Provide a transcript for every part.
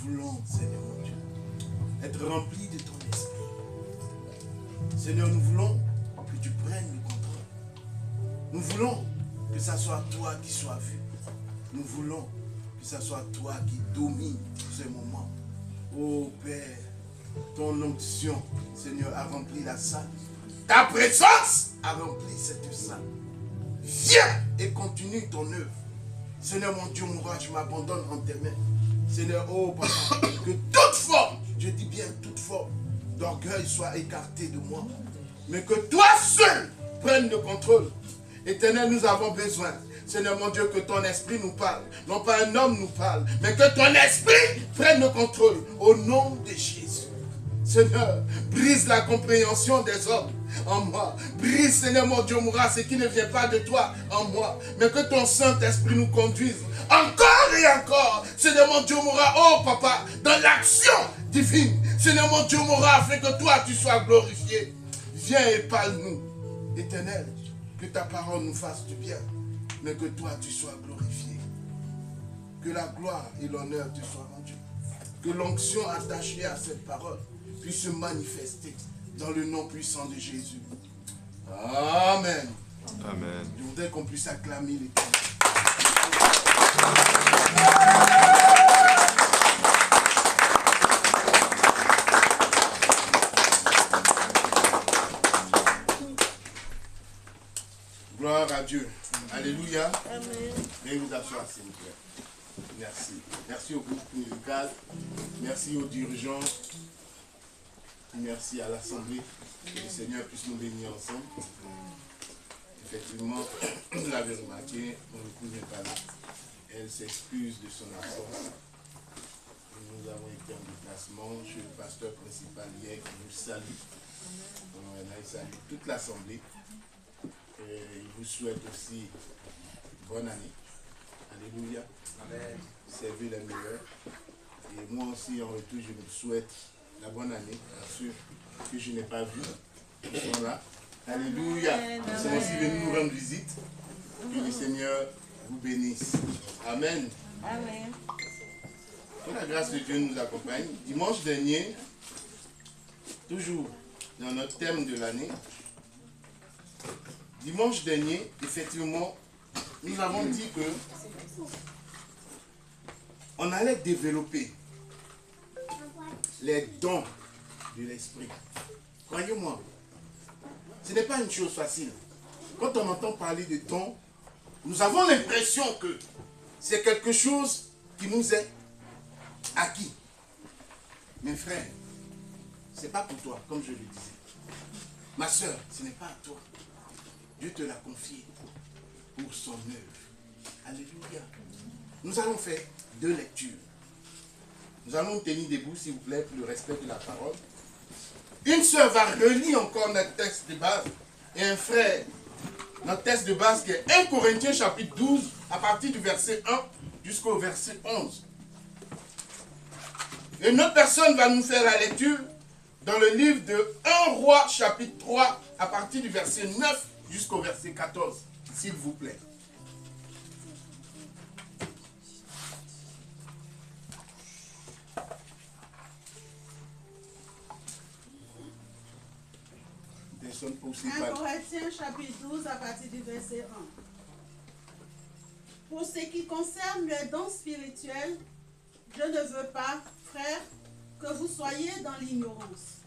voulons, Seigneur mon Dieu, être remplis de ton esprit. Seigneur, nous voulons que tu prennes le contrôle. Nous voulons que ce soit toi qui sois vu. Nous voulons que ce soit toi qui domine ce moment. Oh Père, ton onction, Seigneur, a rempli la salle. Ta présence a rempli cette salle. Viens et continue ton œuvre. Seigneur mon Dieu, mon roi, je m'abandonne en tes mains. Seigneur, oh Papa, que toute forme, je dis bien toute forme, d'orgueil soit écartée de moi. Mais que toi seul prennes le contrôle. Éternel, nous avons besoin, Seigneur mon Dieu, que ton esprit nous parle. Non pas un homme nous parle, mais que ton esprit prenne le contrôle. Au nom de Jésus. Seigneur, brise la compréhension des hommes en moi. Brise, Seigneur mon Dieu, mourra ce qui ne vient pas de toi en moi. Mais que ton Saint-Esprit nous conduise encore et encore. Seigneur mon Dieu, mourra, oh Papa, dans l'action divine. Seigneur mon Dieu, mourra afin que toi tu sois glorifié. Viens et parle-nous. Éternel, que ta parole nous fasse du bien, mais que toi tu sois glorifié. Que la gloire et l'honneur te soient rendus. Que l'onction attachée à cette parole puisse se manifester dans le nom puissant de Jésus. Amen. Amen. Je voudrais qu'on puisse acclamer l'Éternel. Gloire à Dieu. Alléluia. Amen. Veuillez vous asseoir, s'il vous plaît. Merci. Merci au groupe musical. Merci aux dirigeants. Merci à l'Assemblée. Que le Seigneur puisse nous bénir ensemble. Effectivement, vous l'avez remarqué, mon épouse n'est pas là. Elle s'excuse de son absence. Nous avons été en déplacement chez le pasteur principal hier qui nous salue. Il salue toute l'Assemblée. Et il vous souhaite aussi bonne année. Alléluia. Amen. Servez les meilleurs. Et moi aussi, en retour, je vous souhaite la bonne année à ceux que je n'ai pas vus. Ils sont là. Alléluia. Ils sont aussi venus nous rendre visite. Que le Seigneur vous bénisse. Amen. Amen. Que la grâce de Dieu nous accompagne. Dimanche dernier, toujours dans notre thème de l'année, dimanche dernier, effectivement, nous avons dit que on allait développer les dons de l'esprit. Croyez-moi, ce n'est pas une chose facile. Quand on entend parler de dons, nous avons l'impression que c'est quelque chose qui nous est acquis. Mes frères, ce n'est pas pour toi, comme je le disais. Ma soeur, ce n'est pas à toi. Dieu te l'a confié pour son œuvre. Alléluia. Nous allons faire 2 lectures. Nous allons nous tenir debout, s'il vous plaît, pour le respect de la parole. Une sœur va relire encore notre texte de base. Et un frère, notre texte de base qui est 1 Corinthiens chapitre 12, à partir du verset 1 jusqu'au verset 11. Et une autre personne va nous faire la lecture dans le livre de 1 Roi chapitre 3, à partir du verset 9 jusqu'au verset 14, s'il vous plaît. Aussi 1 Corinthiens chapitre 12 à partir du verset 1. Pour ce qui concerne les dons spirituels, je ne veux pas, frères, que vous soyez dans l'ignorance.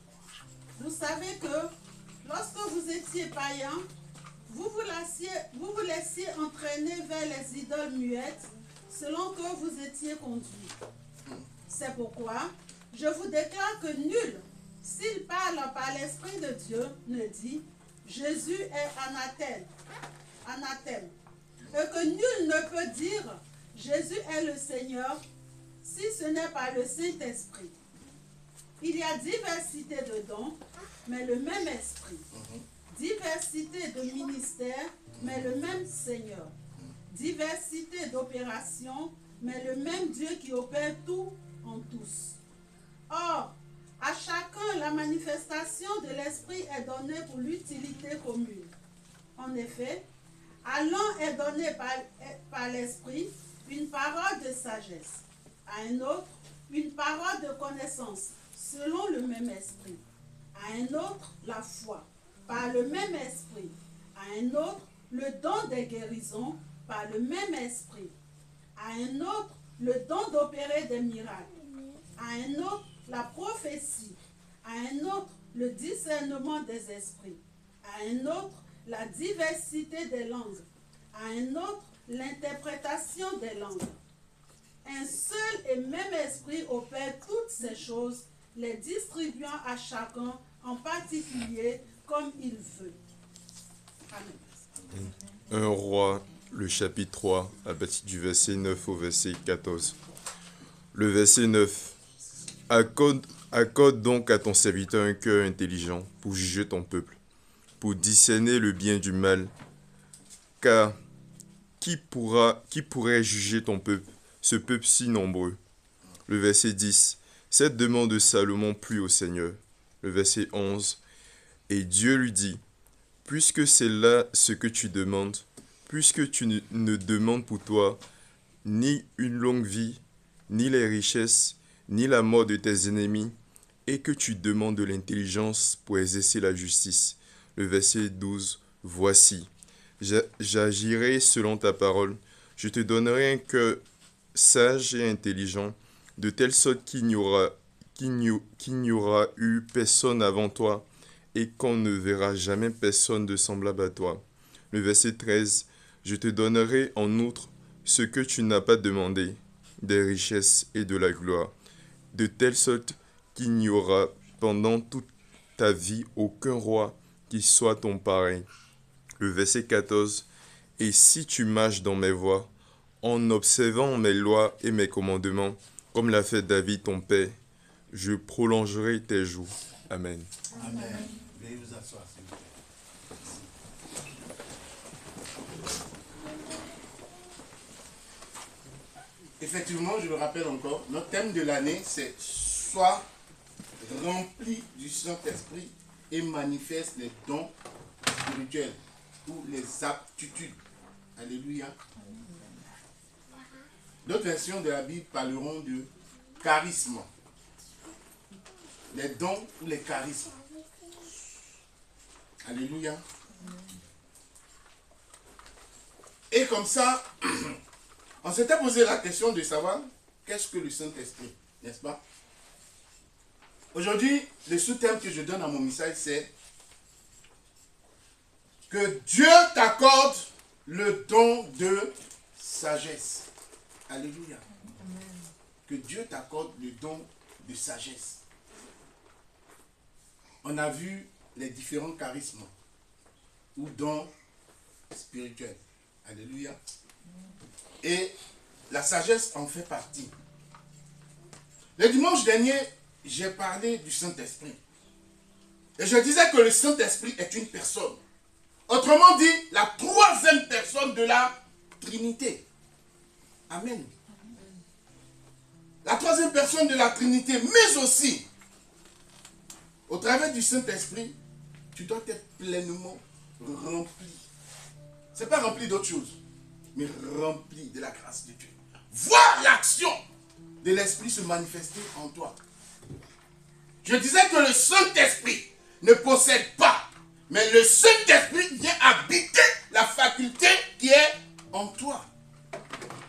Vous savez que lorsque vous étiez païens, vous vous laissiez entraîner vers les idoles muettes, selon que vous étiez conduits. C'est pourquoi je vous déclare que nul, s'il parle par l'Esprit de Dieu, ne dit « Jésus est anathème ». Et que nul ne peut dire « Jésus est le Seigneur » si ce n'est pas le Saint-Esprit. Il y a diversité de dons, mais le même Esprit. Diversité de ministères, mais le même Seigneur. Diversité d'opérations, mais le même Dieu qui opère tout en tous. Or, à chacun, la manifestation de l'Esprit est donnée pour l'utilité commune. En effet, à l'un est donné par l'Esprit une parole de sagesse, à un autre une parole de connaissance selon le même esprit. À un autre, la foi par le même esprit. À un autre, le don des guérisons par le même esprit. À un autre, le don d'opérer des miracles. À un autre, la prophétie. À un autre, le discernement des esprits. À un autre, la diversité des langues. À un autre, l'interprétation des langues. Un seul et même esprit opère toutes ces choses, les distribuant à chacun en particulier comme il veut. Amen. 1 Roi, le chapitre 3, à partir du verset 9 au verset 14. Le verset 9. Accorde donc à ton serviteur un cœur intelligent pour juger ton peuple, pour discerner le bien du mal. Car qui pourrait juger ton peuple, ce peuple si nombreux? Le verset 10. Cette demande de Salomon plut au Seigneur. Le verset 11. Et Dieu lui dit, puisque c'est là ce que tu demandes, puisque tu ne demandes pour toi ni une longue vie, ni les richesses, ni la mort de tes ennemis, et que tu demandes de l'intelligence pour exercer la justice. Le verset 12. Voici, j'agirai selon ta parole, je te donnerai un cœur sage et intelligent, de telle sorte qu'il n'y aura eu personne avant toi, et qu'on ne verra jamais personne de semblable à toi. Le verset 13. Je te donnerai en outre ce que tu n'as pas demandé, des richesses et de la gloire, de telle sorte qu'il n'y aura pendant toute ta vie aucun roi qui soit ton pareil. Le verset 14. Et si tu marches dans mes voies, en observant mes lois et mes commandements, comme l'a fait David ton père, je prolongerai tes jours. Amen. Amen. Veuillez vous asseoir, s'il vous plaît. Effectivement, je le rappelle encore, notre thème de l'année, c'est « Sois rempli du Saint-Esprit et manifeste les dons spirituels ou les aptitudes. » Alléluia. D'autres versions de la Bible parleront de charisme. Les dons ou les charismes. Alléluia. Et comme ça, on s'était posé la question de savoir qu'est-ce que le Saint-Esprit, n'est-ce pas? Aujourd'hui, le sous-thème que je donne à mon message, c'est que Dieu t'accorde le don de sagesse. Alléluia. Amen. Que Dieu t'accorde le don de sagesse. On a vu les différents charismes ou dons spirituels. Alléluia. Et la sagesse en fait partie. Le dimanche dernier, j'ai parlé du Saint-Esprit. Et je disais que le Saint-Esprit est une personne. Autrement dit, la troisième personne de la Trinité. Amen. La troisième personne de la Trinité, mais aussi, au travers du Saint-Esprit, tu dois être pleinement rempli. Ce n'est pas rempli d'autre chose, mais rempli de la grâce de Dieu. Voir l'action de l'Esprit se manifester en toi. Je disais que le Saint-Esprit ne possède pas, mais le Saint-Esprit vient habiter la faculté qui est en toi.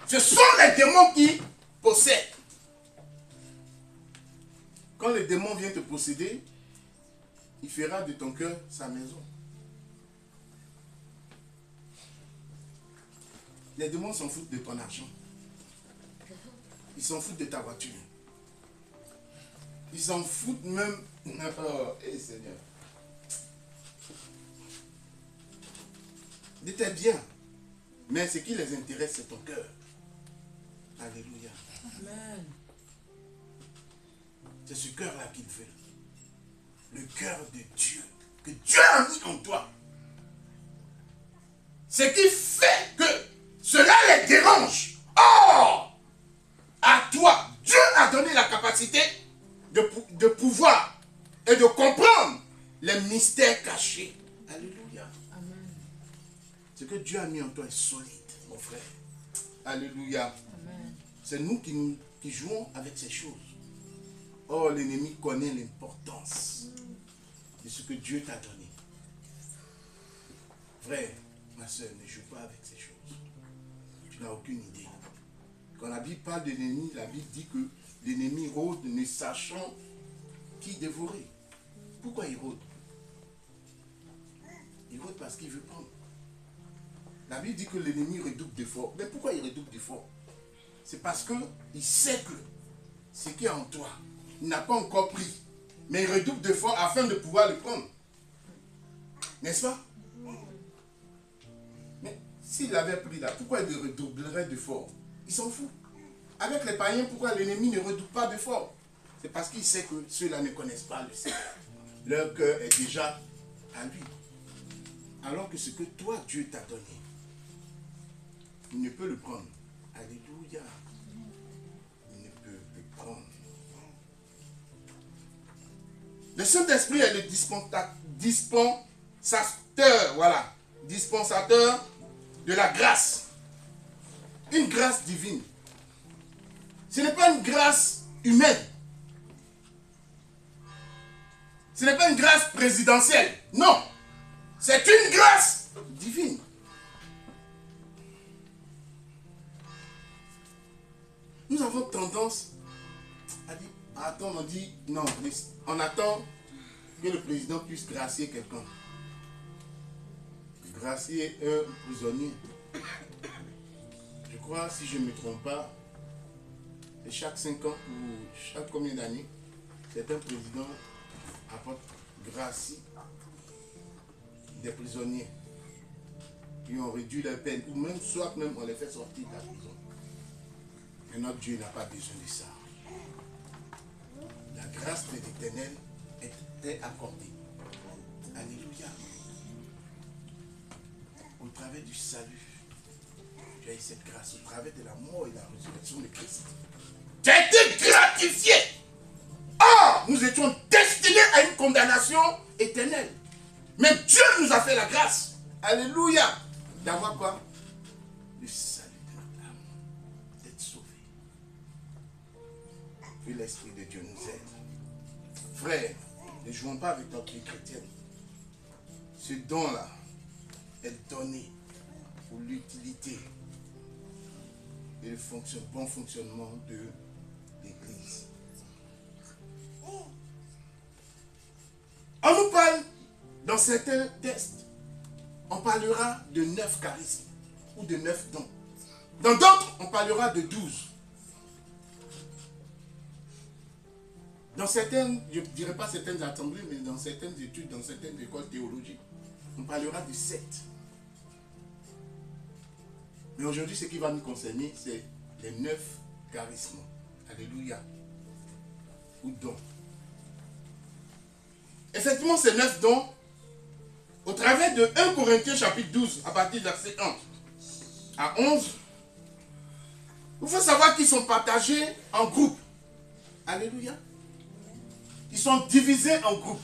Ce sont les démons qui possèdent. Quand le démon vient te posséder, il fera de ton cœur sa maison. Les démons s'en foutent de ton argent. Ils s'en foutent de ta voiture. Ils s'en foutent même... Oh, hey Seigneur. De tes biens. Mais ce qui les intéresse, c'est ton cœur. Alléluia. Amen. C'est ce cœur-là qu'il veut. Le cœur de Dieu. Que Dieu a mis en toi. Ce qui fait que cela les dérange. Or, à toi, Dieu a donné la capacité de pouvoir et de comprendre les mystères cachés. Alléluia. Amen. Ce que Dieu a mis en toi est solide, mon frère. Alléluia. C'est nous qui jouons avec ces choses. Oh, l'ennemi connaît l'importance de ce que Dieu t'a donné. Frère, ma soeur, ne joue pas avec ces choses. Tu n'as aucune idée. Quand la Bible parle de l'ennemi, la Bible dit que l'ennemi rôde, ne sachant qui dévorer. Pourquoi il rôde? Il rôde parce qu'il veut prendre. La Bible dit que l'ennemi redouble d'efforts. Mais pourquoi il redouble d'efforts? C'est parce qu'il sait que ce qui est en toi, il n'a pas encore pris. Mais il redouble d'efforts afin de pouvoir le prendre. N'est-ce pas? Mais s'il avait pris là, pourquoi il redoublerait d'efforts? Il s'en fout. Avec les païens, pourquoi l'ennemi ne redouble pas d'efforts? C'est parce qu'il sait que ceux-là ne connaissent pas le Seigneur. Leur cœur est déjà à lui. Alors que ce que toi, Dieu t'a donné, il ne peut le prendre. Alléluia. Il ne peut le prendre. Le Saint-Esprit est le dispensateur, voilà, dispensateur de la grâce. Une grâce divine. Ce n'est pas une grâce humaine. Ce n'est pas une grâce présidentielle. Non. C'est une grâce divine. Nous avons tendance à dire, attends, on dit, non, on attend que le président puisse gracier quelqu'un. Gracier un prisonnier. Je crois, si je ne me trompe pas, c'est chaque 5 ans ou chaque combien d'années, c'est un président apporte gracie des prisonniers qui ont réduit leur peine, ou même soit même on les fait sortir de la prison. Mais notre Dieu n'a pas besoin de ça. La grâce de l'Éternel est accordée. Alléluia. Au travers du salut, tu as eu cette grâce, au travers de la mort et la résurrection de Christ. Tu as été gratifié. Or, nous étions destinés à une condamnation éternelle. Mais Dieu nous a fait la grâce. Alléluia. D'avoir quoi? Le salut de notre âme. D'être sauvé. Que l'Esprit de Dieu nous aide. Frère, ne jouons pas avec notre vie chrétienne. Ce don-là est donné pour l'utilité et le bon fonctionnement de l'Église. On nous parle, dans certains textes, on parlera de 9 charismes ou de 9 dons. Dans d'autres, on parlera de 12. Dans certaines, je ne dirais pas certaines assemblées, mais dans certaines études, dans certaines écoles théologiques, on parlera de 7. Mais aujourd'hui, ce qui va nous concerner, c'est les 9 charismes. Alléluia. Ou dons. Effectivement, ces 9 dons, au travers de 1 Corinthiens chapitre 12, à partir du verset 1 à 11, il faut savoir qu'ils sont partagés en groupes. Alléluia. Ils sont divisés en groupes.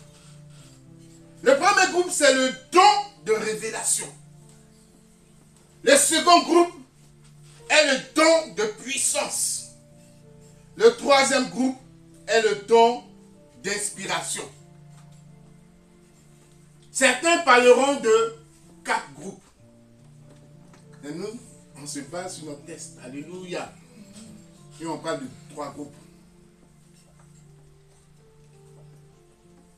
Le premier groupe, c'est le don de révélation. Le second groupe est le don de puissance. Le troisième groupe est le don d'inspiration. Certains parleront de 4 groupes. Et nous, on se base sur notre texte. Alléluia. Et on parle de 3 groupes.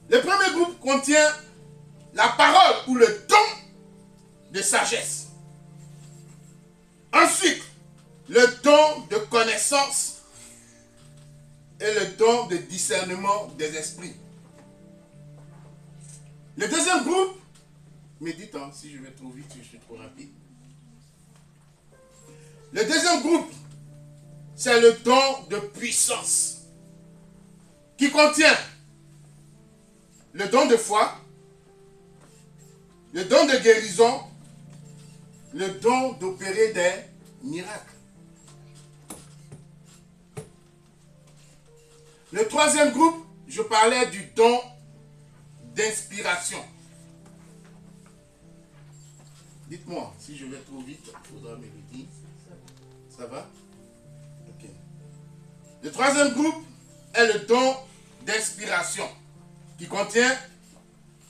Le premier groupe contient la parole ou le don de sagesse. Ensuite, le don de connaissance et le don de discernement des esprits. Le deuxième groupe, médite, si je vais trop vite, je suis trop rapide. Le deuxième groupe, c'est le don de puissance qui contient le don de foi, le don de guérison, le don d'opérer des miracles. Le troisième groupe, je parlais du don d'inspiration. Dites-moi, si je vais trop vite, il faudra me le dire. Ça va? Ok. Le troisième groupe est le don d'inspiration qui contient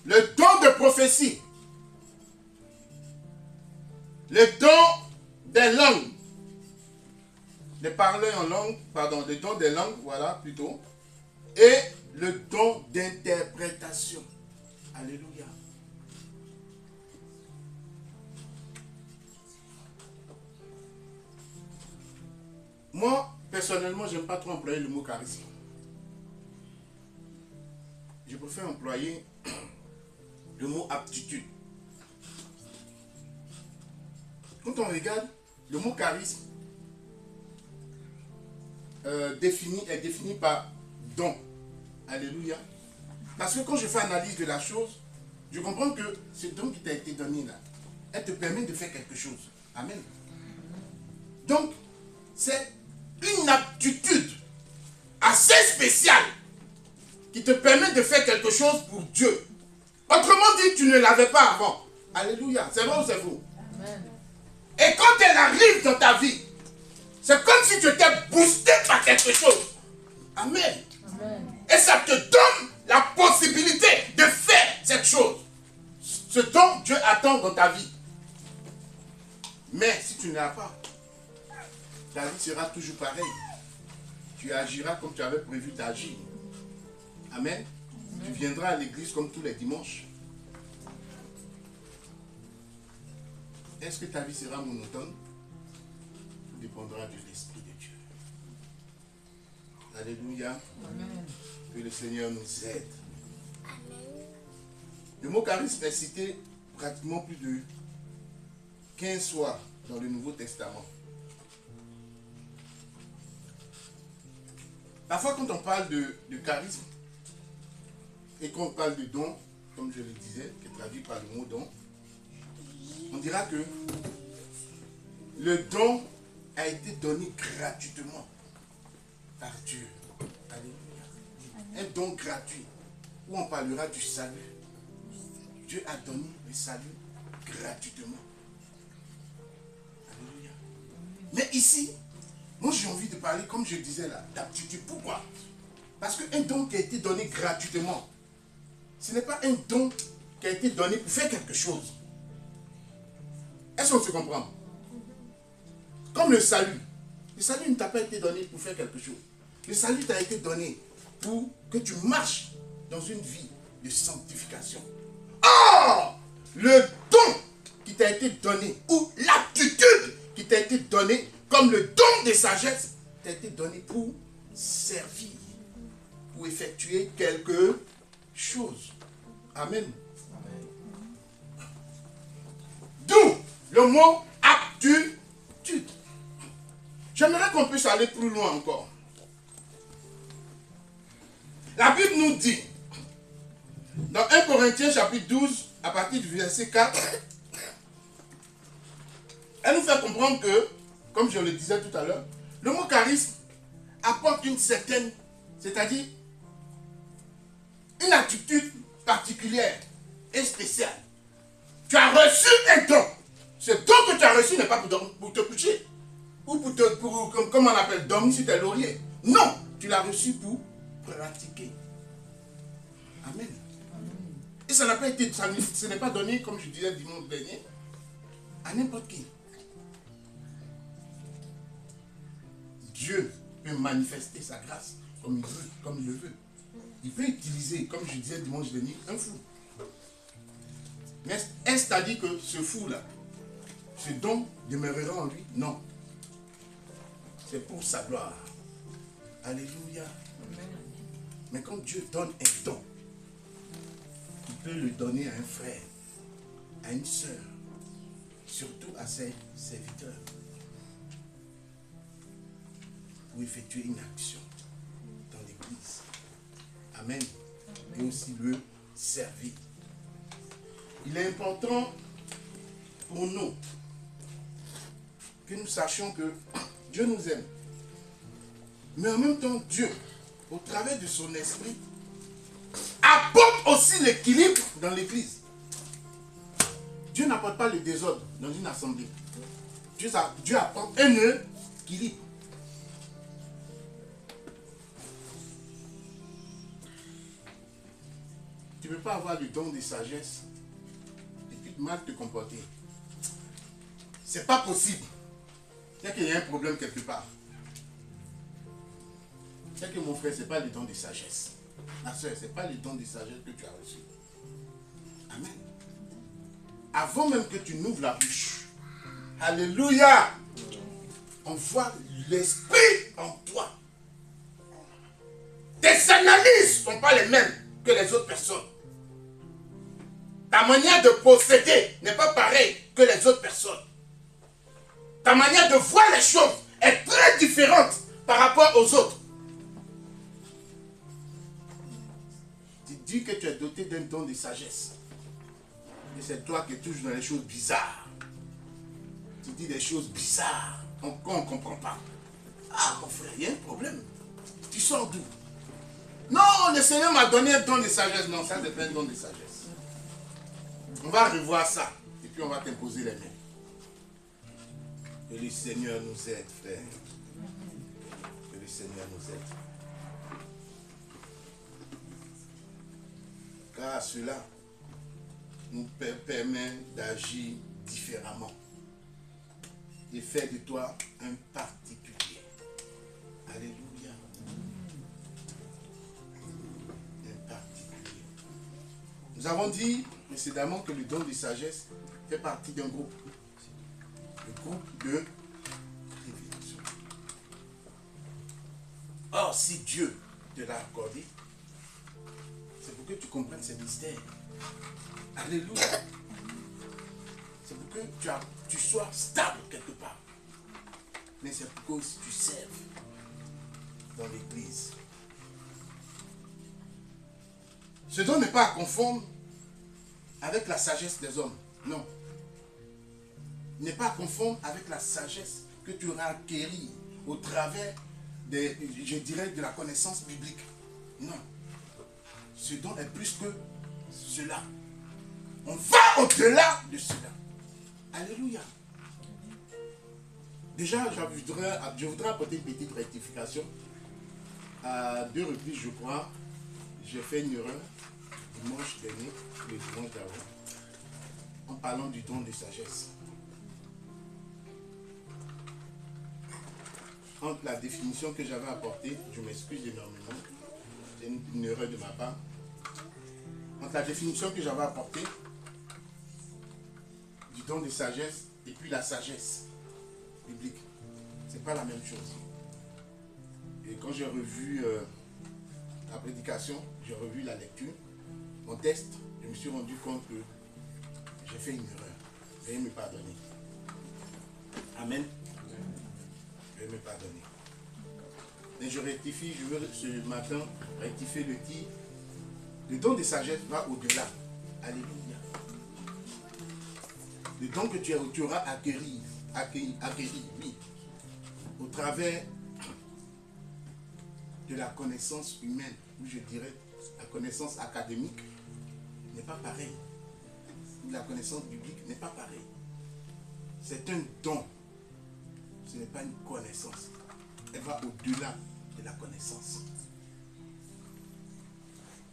le don de prophétie, le don des langues, de parler en langue, pardon, le don des langues, voilà plutôt, et le don d'interprétation. Alléluia. Moi, personnellement, je n'aime pas trop employer le mot charisme. Je préfère employer le mot aptitude. Quand on regarde, le mot charisme est défini par don. Alléluia. Parce que quand je fais analyse de la chose, je comprends que ce don qui t'a été donné là, elle te permet de faire quelque chose. Amen. Donc, c'est une aptitude assez spéciale qui te permet de faire quelque chose pour Dieu. Autrement dit, tu ne l'avais pas avant. Alléluia. C'est vrai ou c'est faux? Amen. Et quand elle arrive dans ta vie, c'est comme si tu étais boosté par quelque chose. Amen. Amen. Et ça te donne la possibilité de faire cette chose. Ce dont Dieu attend dans ta vie. Mais si tu ne l'as pas, ta vie sera toujours pareille. Tu agiras comme tu avais prévu d'agir. Amen. Tu viendras à l'église comme tous les dimanches. Est-ce que ta vie sera monotone? Tout dépendra de l'Esprit de Dieu. Alléluia. Amen. Que le Seigneur nous aide. Amen. Le mot charisme est cité pratiquement plus de 15 fois dans le Nouveau Testament. Parfois, quand on parle de charisme et qu'on parle de don, comme je le disais, qui est traduit par le mot don, on dira que le don a été donné gratuitement par Dieu. Alléluia. Un don gratuit, où on parlera du salut. Dieu a donné le salut gratuitement. Alléluia. Mais ici, moi j'ai envie de parler, comme je disais là, d'aptitude. Pourquoi? Parce qu'un don qui a été donné gratuitement, ce n'est pas un don qui a été donné pour faire quelque chose. Est-ce qu'on se comprend? Comme le salut. Le salut ne t'a pas été donné pour faire quelque chose. Le salut t'a été donné pour que tu marches dans une vie de sanctification. Or, le don qui t'a été donné, ou l'aptitude qui t'a été donnée, comme le don de sagesse, t'a été donné pour servir, pour effectuer quelque chose. Amen. D'où le mot aptitude. J'aimerais qu'on puisse aller plus loin encore. La Bible nous dit, dans 1 Corinthiens chapitre 12, à partir du verset 4, elle nous fait comprendre que, comme je le disais tout à l'heure, le mot charisme apporte une certaine, c'est-à-dire une attitude particulière et spéciale. Tu as reçu un don. Ce don que tu as reçu n'est pas pour te coucher. Ou comme on appelle, dormir sur tes lauriers. Non, tu l'as reçu pour pratiquer. Amen. Et ça n'a pas été, ce n'est pas donné, comme je disais dimanche dernier, à n'importe qui. Dieu peut manifester sa grâce comme il veut, comme il le veut. Il peut utiliser, comme je disais dimanche dernier, un fou. Mais est-ce à dire que ce fou-là, ce don demeurera en lui? Non. C'est pour sa gloire. Alléluia. Amen. Mais quand Dieu donne un don, il peut le donner à un frère, à une sœur, surtout à ses serviteurs, pour effectuer une action dans l'église. Amen. Et aussi le servir. Il est important pour nous que nous sachions que Dieu nous aime. Mais en même temps, Dieu, au travers de son esprit, apporte aussi l'équilibre dans l'église. Dieu n'apporte pas le désordre dans une assemblée. Dieu apporte un équilibre. tu ne peux pas avoir le don de sagesse et puis mal te comporter. C'est pas possible. C'est qu'il y a un problème quelque part. C'est que mon frère, ce n'est pas le don de sagesse. Ma soeur, ce n'est pas le don de sagesse que tu as reçu. Amen. Avant même que tu n'ouvres la bouche, alléluia, on voit l'esprit en toi. Tes analyses ne sont pas les mêmes que les autres personnes. Ta manière de procéder n'est pas pareille que les autres personnes. Ta manière de voir les choses est très différente par rapport aux autres. Tu dis que tu es doté d'un don de sagesse. Et c'est toi qui es toujours dans les choses bizarres. Tu dis des choses bizarres. On ne comprend pas. Ah mon frère, il y a un problème. Tu sors d'où? Non, le Seigneur m'a donné un don de sagesse. Non, ça c'est pas un don de sagesse. On va revoir ça. Et puis on va t'imposer les mains. Que le Seigneur nous aide, frère. Que le Seigneur nous aide. Car cela nous permet d'agir différemment. Et faire de toi un particulier. Alléluia. Un particulier. Nous avons dit précédemment que le don de sagesse fait partie d'un groupe. Le groupe de révélation. Or, si Dieu te l'a accordé, c'est pour que tu comprennes ces mystères. Alléluia. C'est pour que tu sois stable quelque part. Mais c'est pour que aussi tu serves dans l'église. Ce don n'est pas à confondre avec la sagesse des hommes. Non. N'est pas à confondre avec la sagesse que tu auras acquérie au travers je dirais, de la connaissance biblique. Non. Ce don est plus que cela. On va au-delà de cela. Alléluia. Déjà, je voudrais apporter une petite rectification. À 2 reprises, je crois, j'ai fait une erreur dimanche dernier, le dimanche d'avant, en parlant du don de sagesse. Entre la définition que j'avais apportée, je m'excuse énormément, c'est une erreur de ma part. Entre la définition que j'avais apportée du don de sagesse et puis la sagesse biblique, c'est pas la même chose. Et quand j'ai revu la prédication, j'ai revu la lecture, mon texte, je me suis rendu compte que j'ai fait une erreur. Veuillez me pardonner. Amen. Veuillez me pardonner. Mais je rectifie, je veux ce matin rectifier le tir. Le don de sagesse va au-delà. Alléluia. Le don que tu auras acquéri, oui, au travers de la connaissance humaine, ou je dirais la connaissance académique, n'est pas pareil. La connaissance biblique n'est pas pareil. C'est un don. Ce n'est pas une connaissance. Elle va au-delà de la connaissance.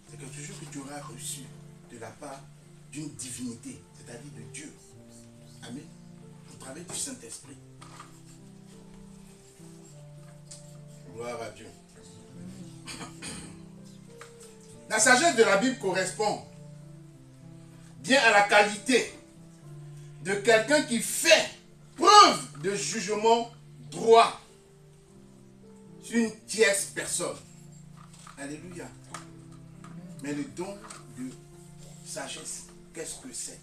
C'est quelque chose que tu auras reçu de la part d'une divinité, c'est-à-dire de Dieu. Amen. Au travers du Saint-Esprit. Gloire à Dieu. La sagesse de la Bible correspond bien à la qualité de quelqu'un qui fait preuve de jugement droit sur une tierce personne. Alléluia. Mais le don de sagesse, qu'est-ce que c'est?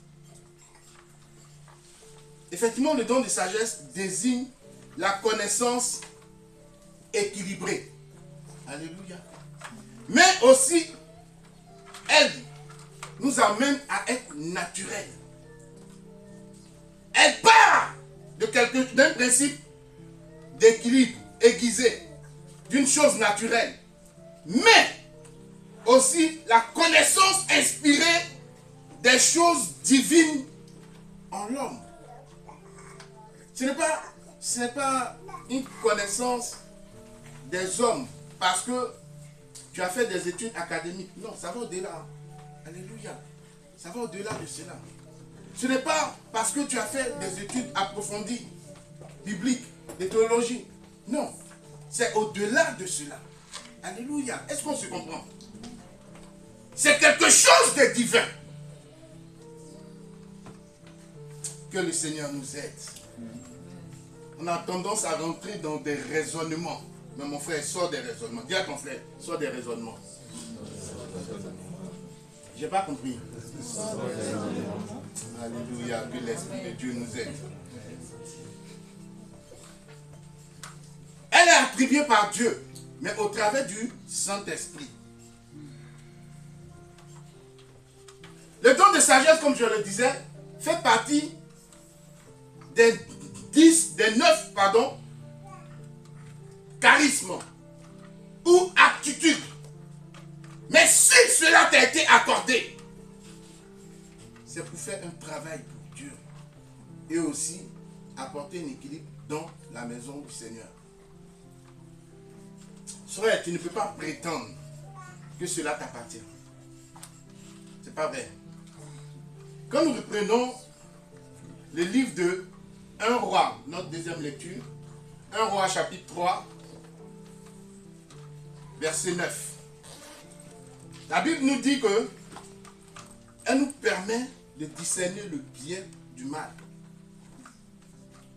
Effectivement, le don de sagesse désigne la connaissance équilibrée. Alléluia. Mais aussi, elle nous amène à être naturelle. Elle part d'un principe d'équilibre aiguisé, d'une chose naturelle. Mais aussi la connaissance inspirée des choses divines en l'homme. Ce n'est pas une connaissance des hommes parce que tu as fait des études académiques. Non, ça va au-delà. Alléluia. Ça va au-delà de cela. Ce n'est pas parce que tu as fait des études approfondies, bibliques, de théologie. Non. C'est au-delà de cela. Alléluia. Est-ce qu'on se comprend? C'est quelque chose de divin. Que le Seigneur nous aide. On a tendance à rentrer dans des raisonnements. Mais mon frère, sors des raisonnements. Dis à ton frère, sors des raisonnements. Je n'ai pas compris. Alléluia, que l'Esprit de Dieu nous aide. Elle est attribuée par Dieu, mais au travers du Saint-Esprit. Le don de sagesse, comme je le disais, fait partie des 9 charismes ou aptitudes. Mais si cela t'a été accordé, c'est pour faire un travail pour Dieu et aussi apporter un équilibre dans la maison du Seigneur. Frère, tu ne peux pas prétendre que cela t'appartient. C'est pas vrai. Quand nous reprenons le livre de 1 roi, notre deuxième lecture, 1 roi chapitre 3, verset 9. La Bible nous dit que elle nous permet de discerner le bien du mal.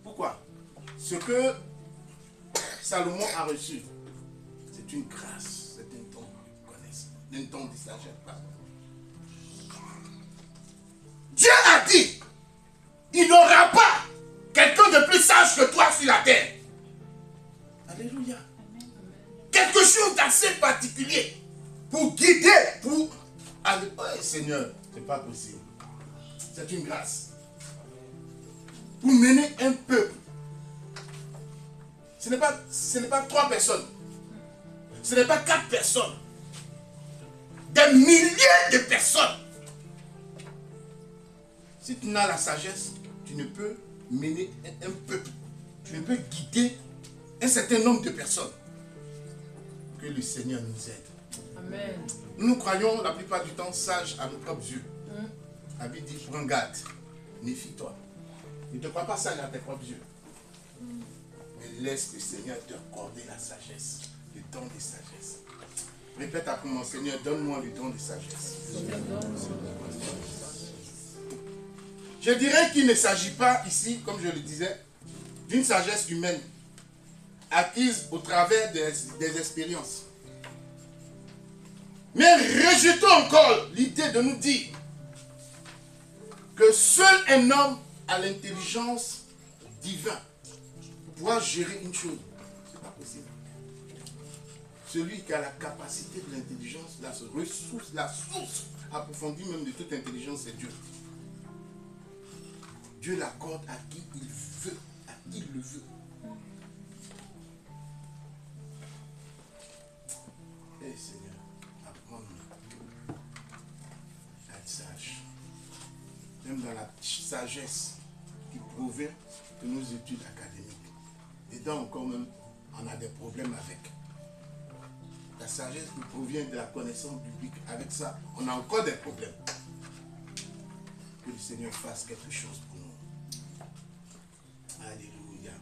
Pourquoi? Ce que Salomon a reçu, c'est une grâce, c'est un don de connaissance, un don de sagesse. Dieu a dit, il n'y aura pas quelqu'un de plus sage que toi sur la terre. Alléluia. Quelque chose d'assez particulier pour guider, pour... Oh, Seigneur, ce n'est pas possible. C'est une grâce. Pour mener un peuple. Ce n'est pas 3 personnes. Ce n'est pas 4 personnes. Des milliers de personnes. Si tu n'as la sagesse, tu ne peux mener un peuple. Tu ne peux guider un certain nombre de personnes. Que le Seigneur nous aide. Amen. Nous croyons la plupart du temps sages à nos propres yeux. La Bible dit, prends garde, méfie-toi. Ne te crois pas sage à tes propres yeux. Mais laisse le Seigneur te accorder la sagesse, le don de sagesse. Répète après mon Seigneur, donne-moi le don de sagesse. Je dirais qu'il ne s'agit pas ici, comme je le disais, d'une sagesse humaine acquise au travers des expériences. Mais rejetons encore l'idée de nous dire que seul un homme a l'intelligence divine pour pouvoir gérer une chose. Ce n'est pas possible. Celui qui a la capacité de l'intelligence, la source approfondie même de toute intelligence, c'est Dieu. Dieu l'accorde à qui il veut, à qui il le veut. Eh Seigneur, apprends-nous à être sage. Même dans la sagesse qui provient de nos études académiques. Et donc encore même, on a des problèmes avec. La sagesse qui provient de la connaissance biblique, avec ça, on a encore des problèmes. Que le Seigneur fasse quelque chose pour nous. Alléluia.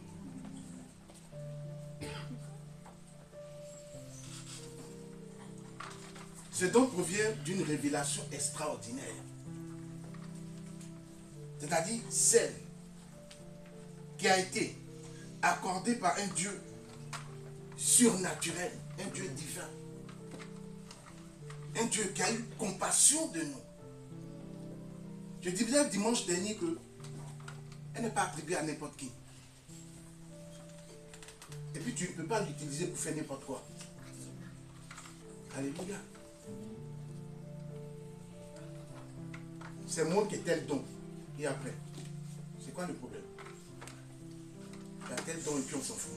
Ce don provient d'une révélation extraordinaire. C'est-à-dire celle qui a été accordée par un Dieu surnaturel, un Dieu divin. Un Dieu qui a eu compassion de nous. Je disais dimanche dernier que elle n'est pas attribuée à n'importe qui. Et puis tu ne peux pas l'utiliser pour faire n'importe quoi. Alléluia. C'est moi qui ai tel don. Et après, c'est quoi le problème? Il y a tel don et puis on s'en fout.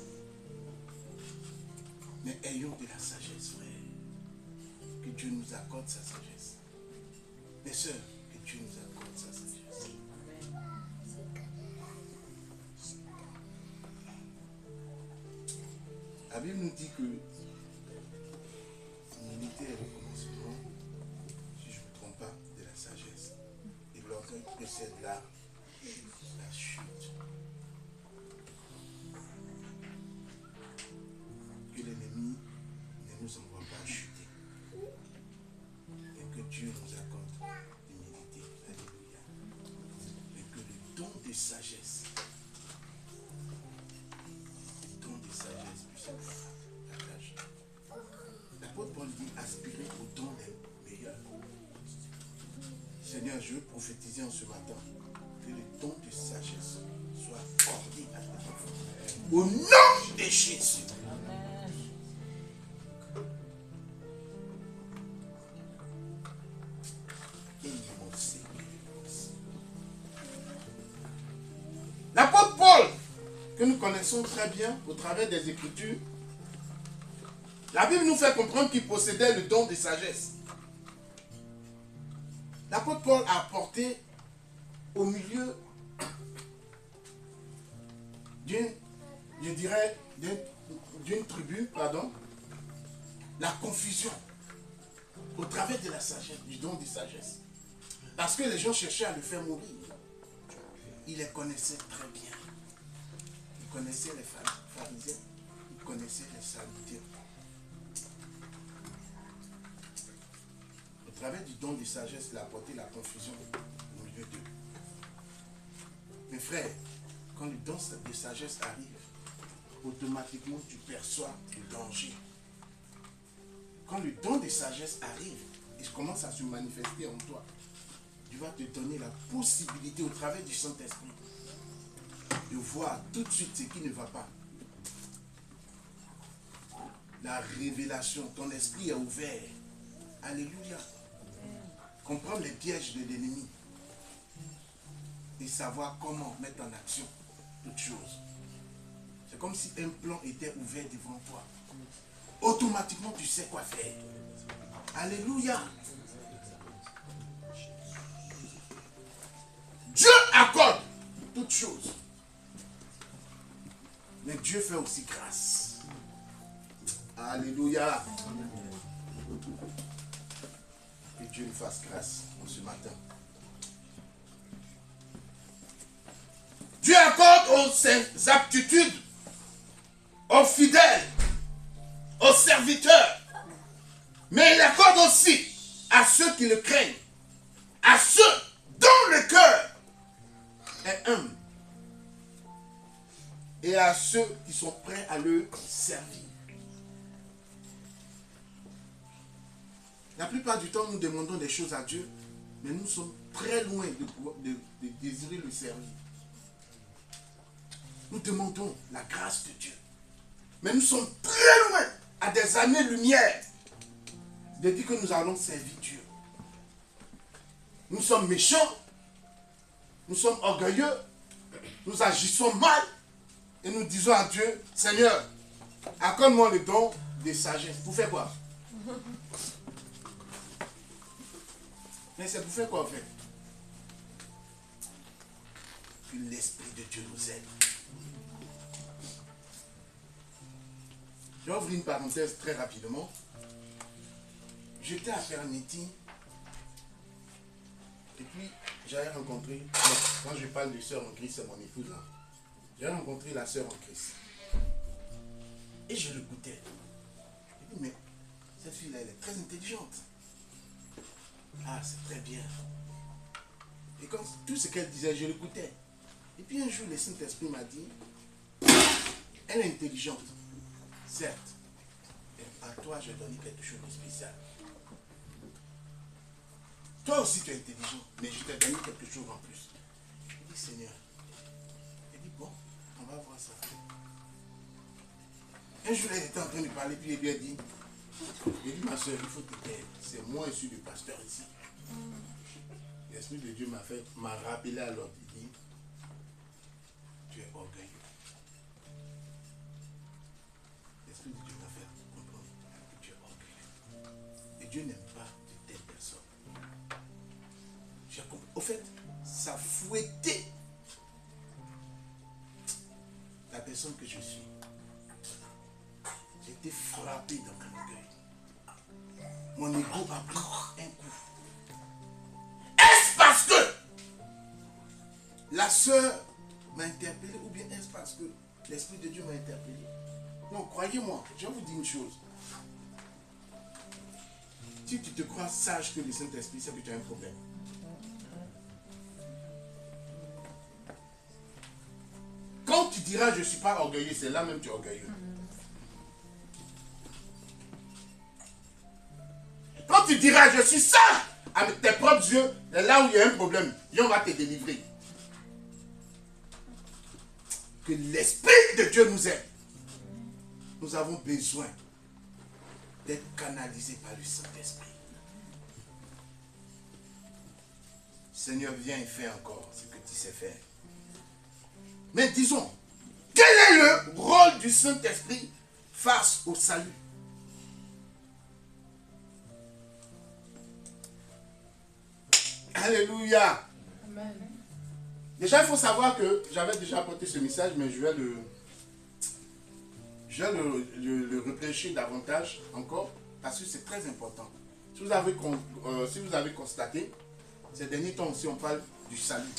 Mais ayons de la sagesse, frère. Que Dieu nous accorde sa sagesse. Mes soeurs, que Dieu nous accorde sa sagesse. La Bible nous dit que l'unité est le commencement, si je ne me trompe pas. précède la chute. Que l'ennemi ne nous envoie pas chuter. Et que Dieu nous accorde l'humilité. Alléluia. Et que le don de sagesse, puisse avoir la tâche. L'apôtre Paul dit aspirer au don des meilleurs. Seigneur, je veux prophétiser en ce matin que le don de sagesse soit accordé à tes enfants. Au nom de Jésus. L'apôtre Paul, que nous connaissons très bien au travers des Écritures, la Bible nous fait comprendre qu'il possédait le don de sagesse. L'apôtre Paul a apporté au milieu d'une tribu, la confusion au travers de la sagesse, du don de sagesse. Parce que les gens cherchaient à le faire mourir. Il les connaissait très bien. Il connaissait les pharisiens, il connaissait les saducéens. Au travers du don de sagesse, il a apporté la confusion au milieu d'eux. Mes frères, quand le don de sagesse arrive, automatiquement tu perçois le danger. Quand le don de sagesse arrive, il commence à se manifester en toi. Tu vas te donner la possibilité au travers du Saint-Esprit de voir tout de suite ce qui ne va pas. La révélation, ton esprit est ouvert. Alléluia. Comprendre les pièges de l'ennemi et savoir comment mettre en action toutes choses. C'est comme si un plan était ouvert devant toi. Automatiquement, tu sais quoi faire. Alléluia. Dieu accorde toutes choses. Mais Dieu fait aussi grâce. Alléluia. Que Dieu nous fasse grâce en ce matin. Dieu accorde ses aptitudes aux fidèles, aux serviteurs. Mais il accorde aussi à ceux qui le craignent, à ceux dont le cœur est humble et à ceux qui sont prêts à le servir. La plupart du temps, nous demandons des choses à Dieu, mais nous sommes très loin de désirer le servir. Nous demandons la grâce de Dieu, mais nous sommes très loin, à des années-lumière, de dire que nous allons servir Dieu. Nous sommes méchants, nous sommes orgueilleux, nous agissons mal et nous disons à Dieu, Seigneur, accorde-moi le don de sagesse. Pour faire quoi? Mais c'est pour faire quoi en fait? Que l'Esprit de Dieu nous aide. Je vais ouvrir une parenthèse très rapidement. J'étais à Fernity. Et puis, j'avais rencontré, quand je parle de sœur en Christ, c'est mon épouse là. J'avais rencontré la sœur en Christ. Et je l'écoutais. Je dis, mais cette fille-là, elle est très intelligente. Ah, c'est très bien. Et quand tout ce qu'elle disait, je l'écoutais. Et puis un jour, le Saint-Esprit m'a dit, elle est intelligente, certes. Mais à toi, je donne quelque chose de spécial. Toi aussi, tu es intelligent, mais je t'ai donné quelque chose en plus. Je dis, Seigneur. Il dit, bon, on va voir ça. Un jour, elle était en train de parler, puis il lui a dit, ma soeur, il faut te taire. C'est moi, je suis le pasteur ici. L'Esprit de Dieu m'a rappelé à l'ordre. Il dit, tu es orgueilleux. L'Esprit de Dieu m'a fait comprendre que tu es orgueilleux. Et Dieu n'aime pas de telles personnes. Au fait, ça fouettait la personne que je suis. J'ai été frappé dans mon orgueil. Mon ego a pris un coup. Est-ce parce que la sœur m'a interpellé, ou bien est-ce parce que l'Esprit de Dieu m'a interpellé? Non, croyez-moi, je vais vous dire une chose. Si tu te crois sage que le Saint-Esprit, c'est que tu as un problème. Quand tu diras je ne suis pas orgueilleux, c'est là même que tu es orgueilleux. Quand tu diras je suis sage avec tes propres yeux, c'est là où il y a un problème. Dieu va te délivrer. Que l'Esprit de Dieu nous aide. Nous avons besoin d'être canalisés par le Saint-Esprit. Seigneur, viens et fais encore ce que tu sais faire. Mais disons, quel est le rôle du Saint-Esprit face au salut? Alléluia. Amen. Déjà, il faut savoir que j'avais déjà apporté ce message, mais je vais le réfléchir davantage encore, parce que c'est très important. Si vous avez constaté, ces derniers temps aussi, on parle du salut.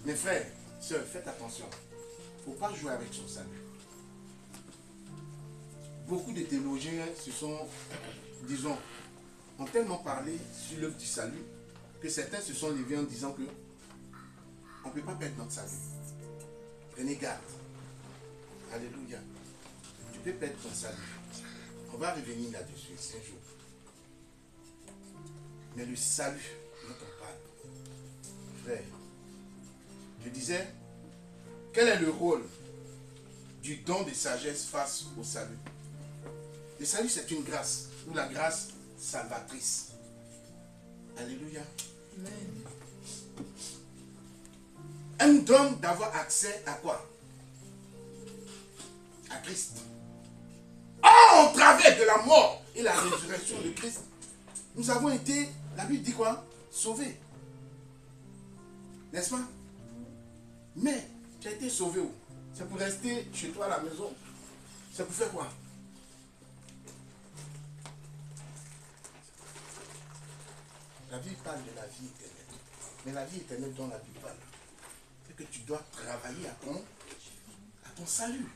Mes frères, sœurs, faites attention. Il ne faut pas jouer avec son salut. Beaucoup de théologiens se sont, disons, ont tellement parlé sur l'œuvre du salut, que certains se sont levés en disant que on ne peut pas perdre notre salut. Prenez garde. Alléluia. Tu peux perdre ton salut. On va revenir là-dessus un jour. Mais le salut dont on parle, frère, je disais, quel est le rôle du don de sagesse face au salut? Le salut, c'est une grâce, ou la grâce salvatrice. Alléluia. Amen. Elle nous donne d'avoir accès à quoi? À Christ. Oh, au travers de la mort et la résurrection de Christ, nous avons été, la Bible dit quoi? Sauvés. N'est-ce pas? Mais tu as été sauvé où? C'est pour rester chez toi à la maison. C'est pour faire quoi? La Bible parle de la vie éternelle. Mais la vie éternelle dont la Bible parle, c'est que tu dois travailler à ton salut.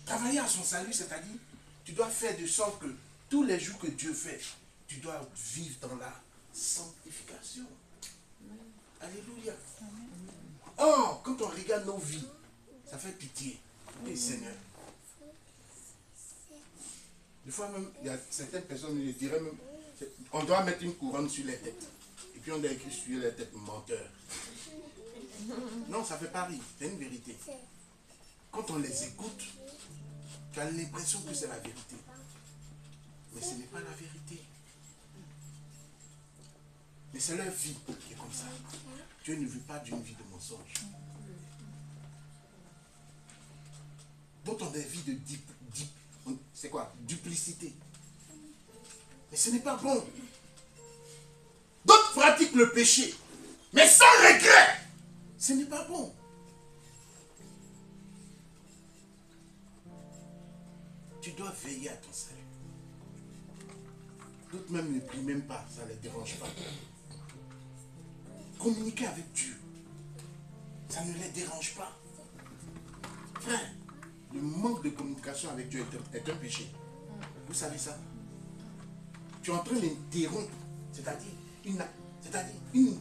Travailler à son salut, c'est-à-dire, tu dois faire de sorte que tous les jours que Dieu fait, tu dois vivre dans la sanctification. Alléluia. Oh, quand on regarde nos vies, ça fait pitié. Oui, Seigneur. Des fois même, il y a certaines personnes, je dirais même, on doit mettre une couronne sur les têtes. Et puis on doit écrire sur les têtes menteur. Non, ça ne fait pas rire. C'est une vérité. Quand on les écoute, tu as l'impression que c'est la vérité. Mais ce n'est pas la vérité. Mais c'est leur vie qui est comme ça. Dieu ne veut pas d'une vie de mensonge. D'autres ont des vies de c'est quoi? Duplicité. Mais ce n'est pas bon. D'autres pratiquent le péché, mais sans regret. Ce n'est pas bon. Tu dois veiller à ton salut. D'autres même ne prient même pas, ça ne les dérange pas. Communiquer avec Dieu, ça ne les dérange pas. Frère, le manque de communication avec Dieu est un péché. Vous savez ça? Tu es en train d'interrompre, c'est-à-dire une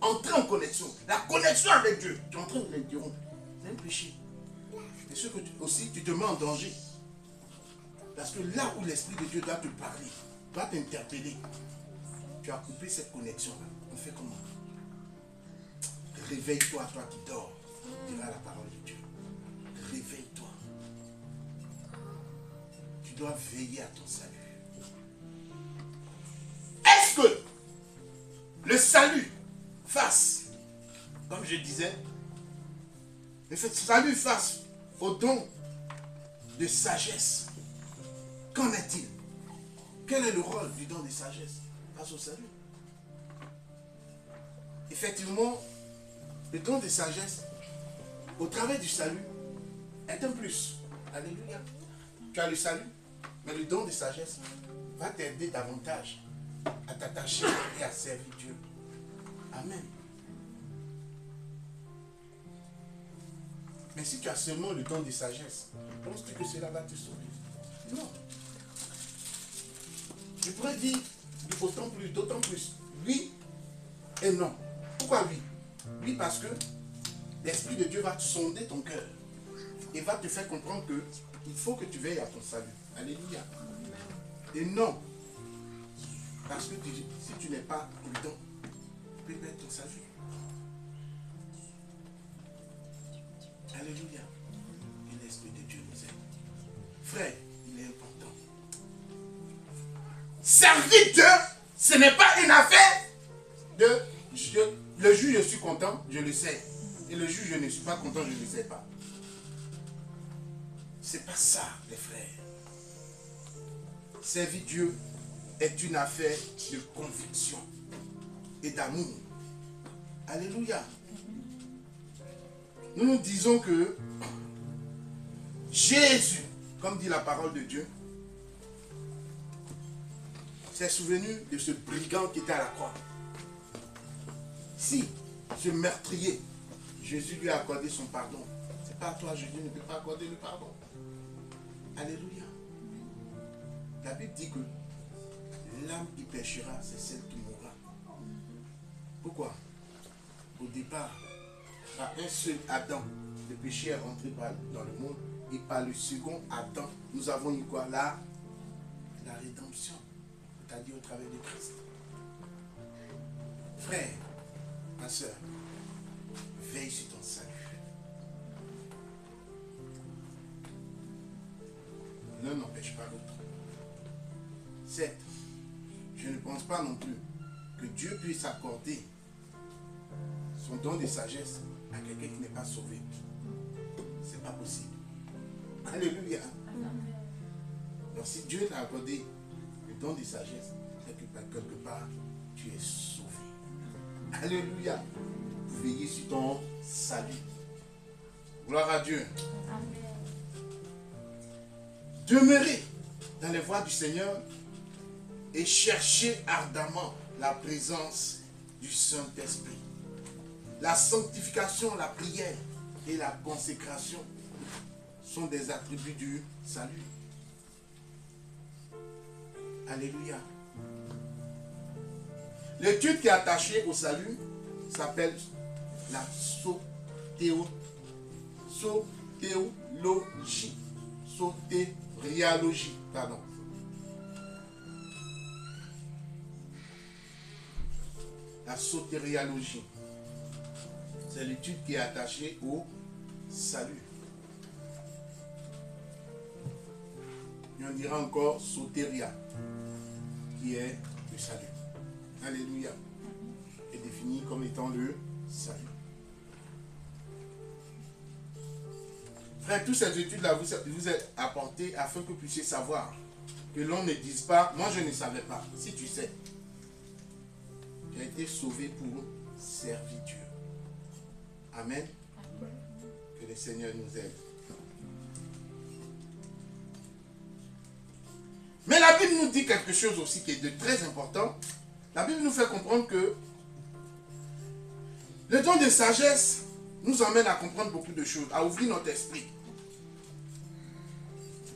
entrée en connexion. La connexion avec Dieu, tu es en train de l'interrompre. C'est un péché. Et ce que aussi, tu te mets en danger. Parce que là où l'Esprit de Dieu doit te parler, doit t'interpeller, tu as coupé cette connexion-là. On fait comment? Réveille-toi, toi qui dors, dira la parole de Dieu. Réveille-toi. Tu dois veiller à ton salut. Est-ce que le salut face, comme je disais, le salut face au don de sagesse, qu'en est-il? Quel est le rôle du don de sagesse face au salut? Effectivement, le don de sagesse, au travers du salut, est un plus. Alléluia. Tu as le salut, mais le don de sagesse va t'aider davantage à t'attacher et à servir Dieu. Amen. Mais si tu as seulement le don de sagesse, penses-tu que cela va te sauver? Non. Je pourrais dire d'autant plus, oui et non. Pourquoi oui? Oui, parce que l'Esprit de Dieu va sonder ton cœur et va te faire comprendre que il faut que tu veilles à ton salut. Alléluia. Et non, parce que si tu n'es pas prudent, tu peux perdre ton salut. Alléluia. Et l'Esprit de Dieu nous aide. Frère, il est important. Servir Dieu, ce n'est pas une affaire de le juge, je suis content, je le sais. Et le juge, je ne suis pas content, je ne le sais pas. C'est pas ça, les frères. Servir Dieu est une affaire de conviction et d'amour. Alléluia. Nous nous disons que Jésus, comme dit la parole de Dieu, s'est souvenu de ce brigand qui était à la croix. Si ce meurtrier, Jésus lui a accordé son pardon, c'est pas à toi, Jésus ne peut pas accorder le pardon. Alléluia. La Bible dit que l'âme qui péchera, c'est celle qui mourra. Pourquoi? Au départ, par un seul Adam, le péché est rentré dans le monde, et par le second Adam, nous avons eu quoi? La rédemption, c'est-à-dire au travers de Christ. Frère, ma soeur, veille sur ton salut. L'un n'empêche pas l'autre. Certes, je ne pense pas non plus que Dieu puisse accorder son don de sagesse à quelqu'un qui n'est pas sauvé. C'est pas possible. Alléluia. Donc si Dieu t'a accordé le don de sagesse, c'est que quelque part, tu es sauvé. Alléluia. Veillez sur ton salut. Gloire à Dieu. Demeurez dans les voies du Seigneur et cherchez ardemment la présence du Saint-Esprit. La sanctification, la prière et la consécration sont des attributs du salut. Alléluia. L'étude qui est attachée au salut s'appelle la sotériologie. Pardon. La sotériologie. C'est l'étude qui est attachée au salut. Et on dira encore sotéria, qui est le salut. Alléluia. Est défini comme étant le salut. Frère, toutes ces études-là vous est apportées afin que vous puissiez savoir que l'on ne dise pas, moi je ne savais pas. Si tu sais, tu as été sauvé pour servir Dieu. Amen. Que le Seigneur nous aide. Mais la Bible nous dit quelque chose aussi qui est de très important. La Bible nous fait comprendre que le don de sagesse nous emmène à comprendre beaucoup de choses, à ouvrir notre esprit.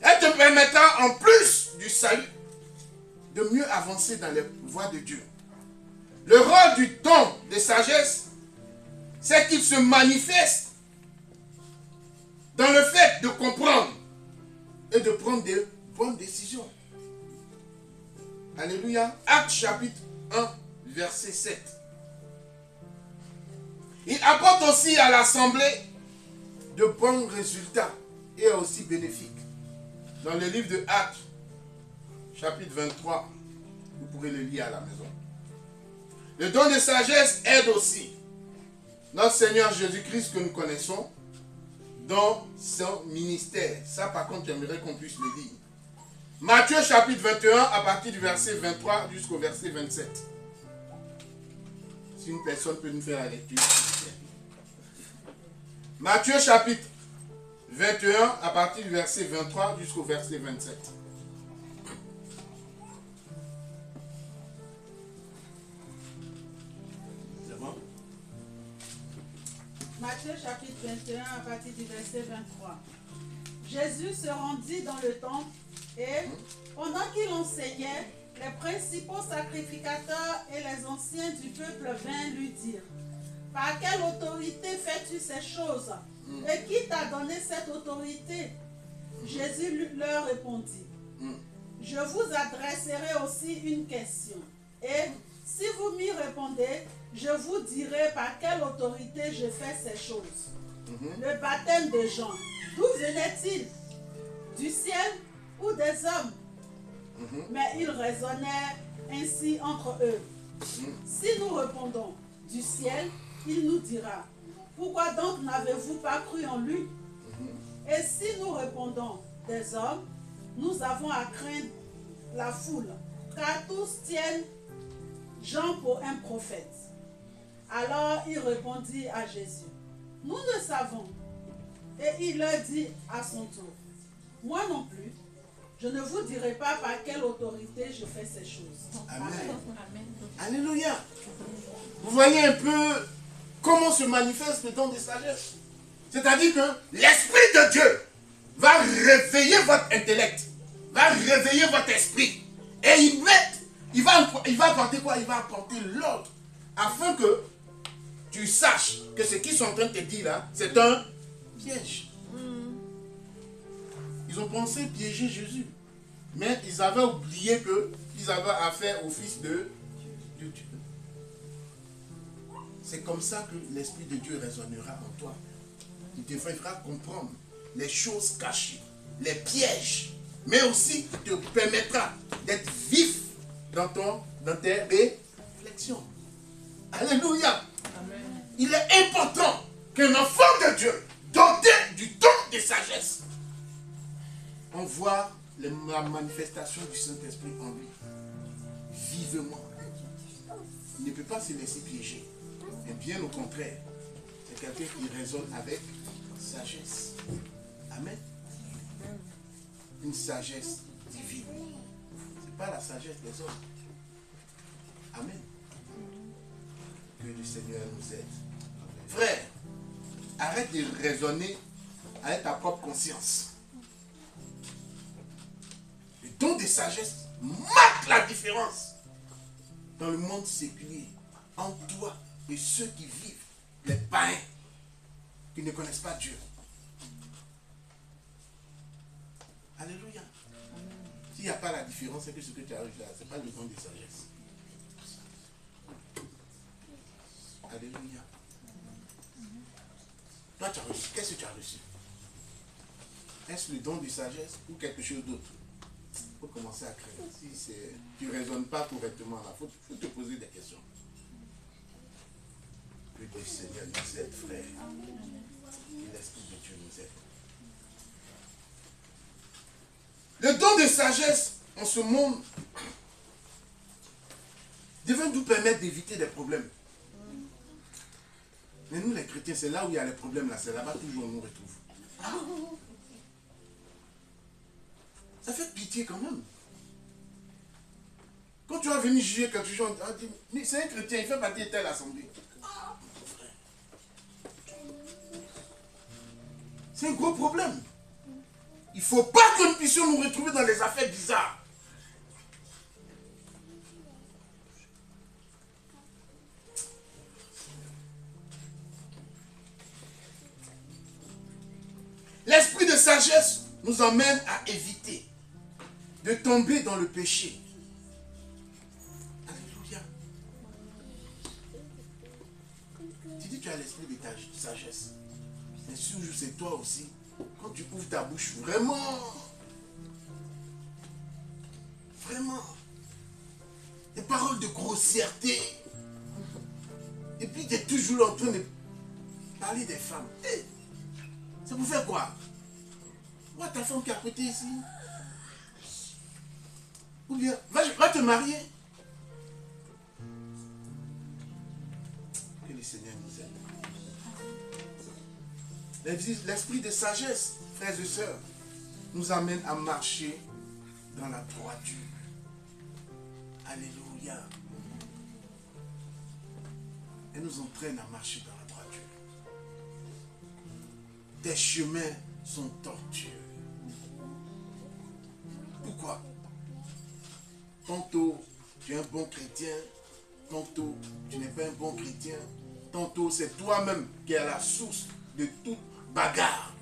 Et te permettra, en plus du salut, de mieux avancer dans les voies de Dieu. Le rôle du don de sagesse, c'est qu'il se manifeste dans le fait de comprendre et de prendre des bonnes décisions. Alléluia. Actes chapitre 1, verset 7. Il apporte aussi à l'assemblée de bons résultats et aussi bénéfiques. Dans le livre de Actes, chapitre 23, vous pourrez le lire à la maison. Le don de sagesse aide aussi notre Seigneur Jésus-Christ que nous connaissons dans son ministère. Ça, par contre, j'aimerais qu'on puisse le lire. Matthieu chapitre 21, à partir du verset 23 jusqu'au verset 27. Si une personne peut nous faire la lecture. Matthieu chapitre 21, à partir du verset 23 jusqu'au verset 27. C'est bon? Matthieu chapitre 21 à partir du verset 23. Jésus se rendit dans le temple et, pendant qu'il enseignait, les principaux sacrificateurs et les anciens du peuple vinrent lui dire: par quelle autorité fais-tu ces choses? Et qui t'a donné cette autorité? Jésus leur répondit: je vous adresserai aussi une question. Et si vous m'y répondez, je vous dirai par quelle autorité je fais ces choses. Le baptême de Jean, d'où venait-il? Du ciel ou des hommes? Mais ils raisonnaient ainsi entre eux. Si nous répondons du ciel, il nous dira: pourquoi donc n'avez-vous pas cru en lui? Et si nous répondons des hommes, nous avons à craindre la foule, car tous tiennent Jean pour un prophète. Alors il répondit à Jésus: nous ne savons. Et il leur dit à son tour: moi non plus, je ne vous dirai pas par quelle autorité je fais ces choses. Amen. Amen. Alléluia. Vous voyez un peu comment se manifeste le don de sagesse. C'est-à-dire que l'Esprit de Dieu va réveiller votre intellect, va réveiller votre esprit. Et il va apporter quoi? Il va apporter l'ordre. Afin que tu saches que ce qu'ils sont en train de te dire là, c'est un piège. Ils ont pensé piéger Jésus. Mais ils avaient oublié qu'ils avaient affaire au Fils de Dieu. C'est comme ça que l'Esprit de Dieu résonnera en toi. Il te fera comprendre les choses cachées, les pièges, mais aussi te permettra d'être vif dans tes réflexions. Alléluia. Amen. Il est important qu'un enfant de Dieu, doté du don de sagesse, on voit la manifestation du Saint-Esprit en lui, vivement. Il ne peut pas se laisser piéger. Mais bien au contraire, c'est quelqu'un qui raisonne avec sagesse. Amen. Une sagesse divine. Ce n'est pas la sagesse des hommes. Amen. Que le Seigneur nous aide. Frère, arrête de raisonner avec ta propre conscience. Le don de sagesse marque la différence dans le monde séculier entre toi et ceux qui vivent, les païens, qui ne connaissent pas Dieu. Alléluia. S'il n'y a pas la différence, c'est que ce que tu as reçu là, ce n'est pas le don de sagesse. Alléluia. Toi, tu as reçu. Qu'est-ce que tu as reçu? Est-ce le don de sagesse ou quelque chose d'autre? Il faut commencer à créer. Si tu ne raisonnes pas correctement, il faut te poser des questions. Que le Seigneur nous aide, frère. Que l'Esprit de Dieu nous aide. Le don de sagesse en ce monde devait nous permettre d'éviter des problèmes. Mais nous, les chrétiens, c'est là où il y a les problèmes, là. C'est là-bas toujours on nous retrouve. Ça fait pitié quand même. Quand tu vas venir juger quelque chose, on va dire, mais c'est un chrétien, il fait partie de telle assemblée. C'est un gros problème. Il ne faut pas que nous puissions nous retrouver dans les affaires bizarres. L'esprit de sagesse nous emmène à éviter de tomber dans le péché. Alléluia. Tu dis que tu as l'esprit de sagesse. Mais sûr, c'est toi aussi. Quand tu ouvres ta bouche, vraiment, des paroles de grossièreté. Et puis tu es toujours en train de parler des femmes. Hey, c'est pour faire quoi? Vois ta femme qui est à côté ici. Ou bien, va te marier. Que le Seigneur nous aide. L'esprit de sagesse, frères et sœurs, nous amène à marcher dans la droiture. Alléluia. Et nous entraîne à marcher dans la droiture. tes chemins sont tortueux. Pourquoi? Tantôt, tu es un bon chrétien, tantôt, tu n'es pas un bon chrétien, tantôt, c'est toi-même qui es à la source de toute bagarre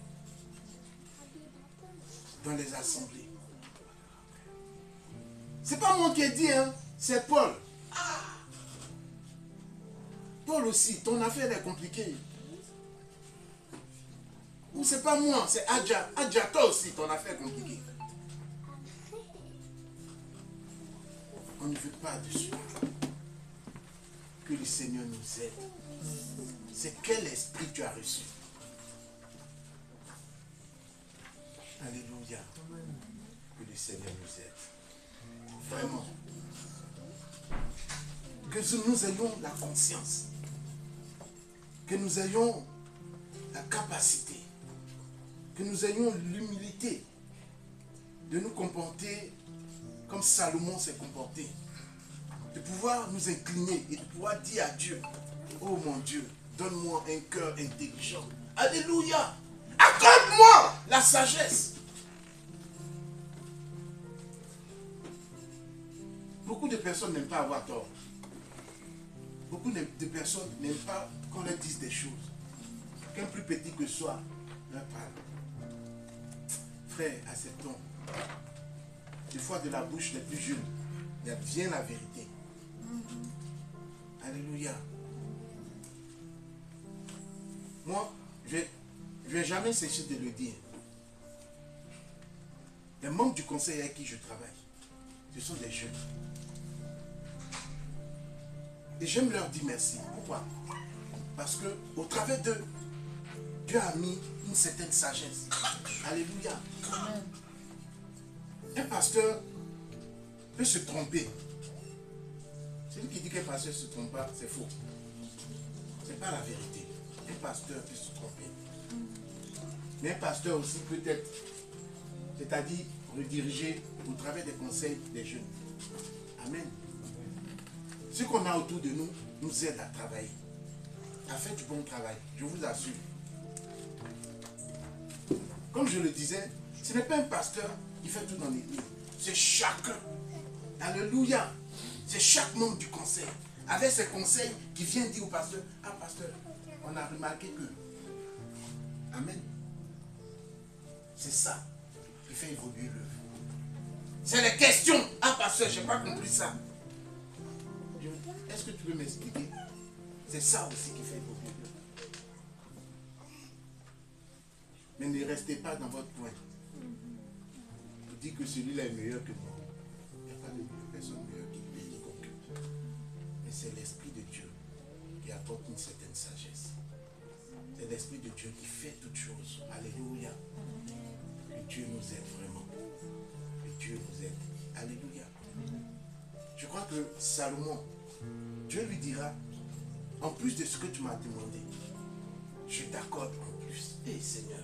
dans les assemblées. C'est pas moi qui ai dit, hein, c'est Paul. Paul aussi, ton affaire est compliquée. Ou c'est pas moi, c'est Adja. Adja, toi aussi, ton affaire est compliquée. On ne veut pas de soi. Que le Seigneur nous aide. C'est quel esprit tu as reçu? Alléluia. Que le Seigneur nous aide. Vraiment. Que nous ayons la conscience. Que nous ayons la capacité. Que nous ayons l'humilité de nous comporter comme Salomon s'est comporté. De pouvoir nous incliner et de pouvoir dire à Dieu, oh mon Dieu, donne-moi un cœur intelligent. Alléluia. Accorde-moi la sagesse. Beaucoup de personnes n'aiment pas avoir tort. Beaucoup de personnes n'aiment pas qu'on leur dise des choses. Qu'un plus petit que soi leur parle. Frère, acceptons. Des fois de la bouche des plus jeunes, il y a bien la vérité. Alléluia. Moi, je ne vais jamais cesser de le dire. Les membres du conseil avec qui je travaille, ce sont des jeunes. Et j'aime leur dire merci. Pourquoi? Parce que au travers d'eux, Dieu a mis une certaine sagesse. Alléluia. Un pasteur peut se tromper. Celui qui dit qu'un pasteur ne se trompe pas, c'est faux. Ce n'est pas la vérité. Un pasteur peut se tromper. Mais un pasteur aussi peut être, c'est-à-dire rediriger au travers des conseils des jeunes. Amen. Ce qu'on a autour de nous nous aide à travailler, à faire du bon travail, je vous assure. Comme je le disais, ce n'est pas un pasteur qui fait tout dans l'église, c'est chacun. Alléluia. C'est chaque membre du conseil, avec ses conseils, qui vient dire au pasteur, ah pasteur, on a remarqué que. Amen. C'est ça qui fait évoluer le. C'est les questions. Ah pasteur, je n'ai pas compris ça. Est-ce que tu peux m'expliquer? C'est ça aussi qui fait évoluer le. Mais ne restez pas dans votre coin. Vous dites que celui-là est meilleur que moi. Il n'y a pas de personne meilleure qui bénit qu'aucun. Mais c'est l'Esprit de Dieu qui apporte une certaine sagesse. C'est l'Esprit de Dieu qui fait toutes choses. Alléluia. Que Dieu nous aide vraiment. Que Dieu nous aide. Alléluia. Je crois que Salomon, Dieu lui dira, en plus de ce que tu m'as demandé, je t'accorde en plus. Eh Seigneur,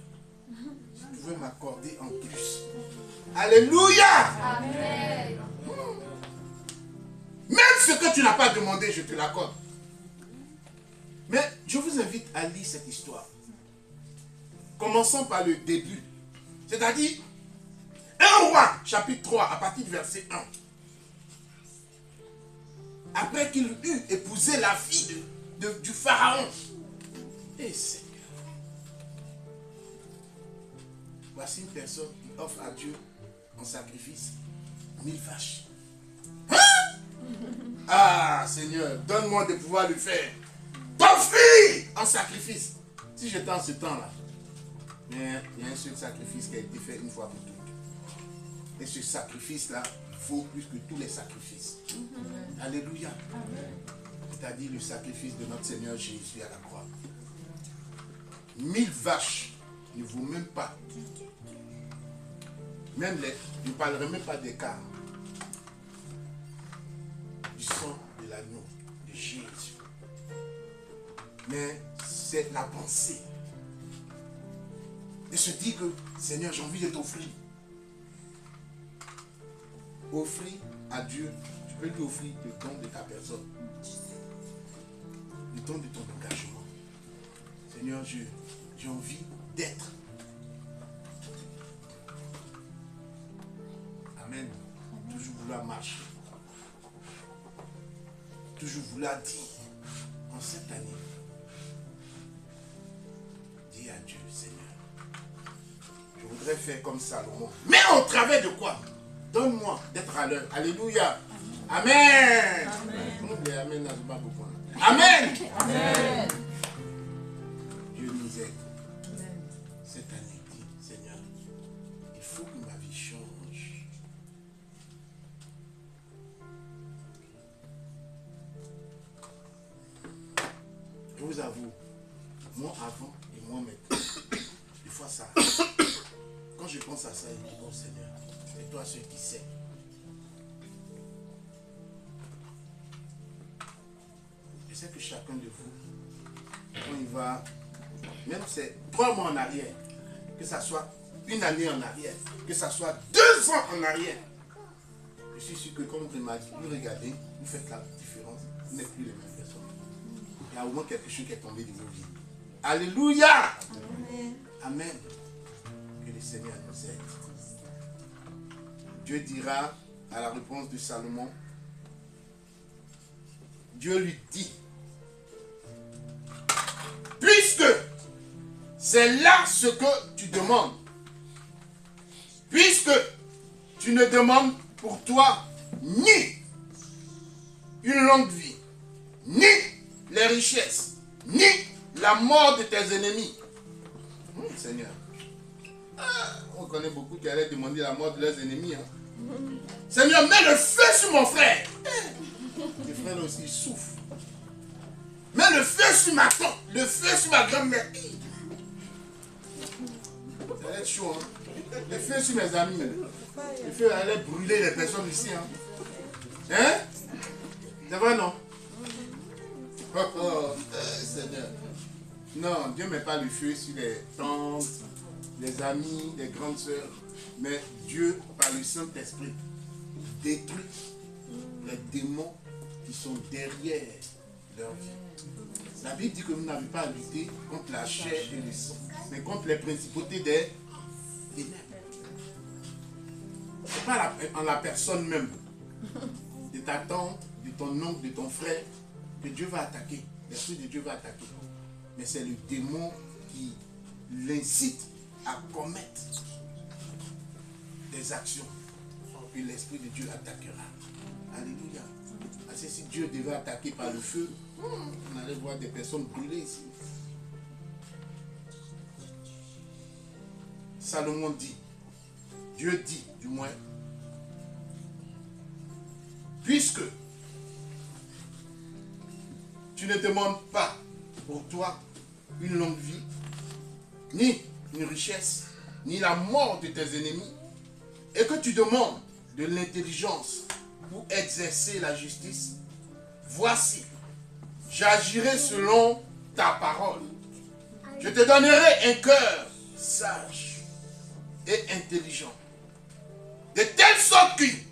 si tu pouvais m'accorder en plus. Alléluia. Amen. Même ce que tu n'as pas demandé, je te l'accorde. Mais je vous invite à lire cette histoire. Commençons par le début. C'est-à-dire, 1 roi, chapitre 3, à partir du verset 1. Après qu'il eut épousé la fille du pharaon. Et Seigneur. Voici une personne qui offre à Dieu en sacrifice 1000 vaches. Hein? Ah Seigneur, donne-moi de pouvoir le faire. T'offrir en sacrifice. Si j'étais en ce temps-là, mais il y a un seul sacrifice qui a été fait une fois pour toutes. Et ce sacrifice-là vaut plus que tous les sacrifices. Alléluia. C'est-à-dire le sacrifice de notre Seigneur Jésus à la croix. 1000 vaches ne vaut même pas. Même je ne parlerai même pas d'écart. Du sang de l'agneau de Jésus. Mais c'est la pensée. Et se dit que, Seigneur, j'ai envie de t'offrir. Offrir à Dieu, tu peux lui offrir le don de ta personne. Le don de ton engagement. Seigneur, j'ai envie d'être. Amen. Toujours vouloir marcher. Toujours vouloir dire en cette année. Dis à Dieu, Seigneur. Je voudrais faire comme Salomon. Mais au travers de quoi? Donne-moi d'être à l'heure. Alléluia. Amen. Amen. Amen. Amen. Amen. Dieu nous aide. Cette année, dit, Seigneur, il faut que ma vie change. Je vous avoue, moi avant et moi maintenant, des fois ça, quand je pense à ça, je dis, oh Seigneur, c'est toi celui qui sais. Je sais que chacun de vous, quand il va, même c'est 3 mois en arrière, que ça soit une année en arrière, que ça soit 2 ans en arrière, je suis sûr que quand vous regardez, vous faites la différence, vous n'êtes plus les mêmes personnes. Il y a au moins quelque chose qui est tombé de vos vies. Alléluia. Amen. Amen. Que le Seigneur nous aide. Dieu dira à la réponse de Salomon, Dieu lui dit, puisque c'est là ce que tu demandes, puisque tu ne demandes pour toi ni une longue vie, ni les richesses, ni la mort de tes ennemis. Seigneur, on connaît beaucoup qui allaient demander la mort de leurs ennemis. Seigneur, mets le feu sur mon frère. Le frère aussi, il souffre. Mets le feu sur ma tante, le feu sur ma grand-mère. Ça va être chaud, hein? Le feu sur mes amis. Le feu allait brûler les personnes ici. Hein? C'est vrai, non? Seigneur. Non, Dieu ne met pas le feu sur les tantes, les amis, les grandes sœurs. Mais Dieu, par le Saint-Esprit, détruit les démons qui sont derrière leur vie. La Bible dit que vous n'avez pas à lutter contre la chair et le sang, mais contre les principautés des ténèbres. Ce n'est pas en la personne même de ta tante, de ton oncle, de ton frère que Dieu va attaquer. L'Esprit de Dieu va attaquer. Mais c'est le démon qui l'incite à commettre des actions. Et l'Esprit de Dieu attaquera. Alléluia. Parce que si Dieu devait attaquer par le feu, on allait voir des personnes brûlées ici. Salomon dit, Dieu dit du moins, puisque tu ne demandes pas pour toi une longue vie, ni une richesse, ni la mort de tes ennemis, et que tu demandes de l'intelligence pour exercer la justice, voici, j'agirai selon ta parole. Je te donnerai un cœur sage et intelligent, de telle sorte qu'il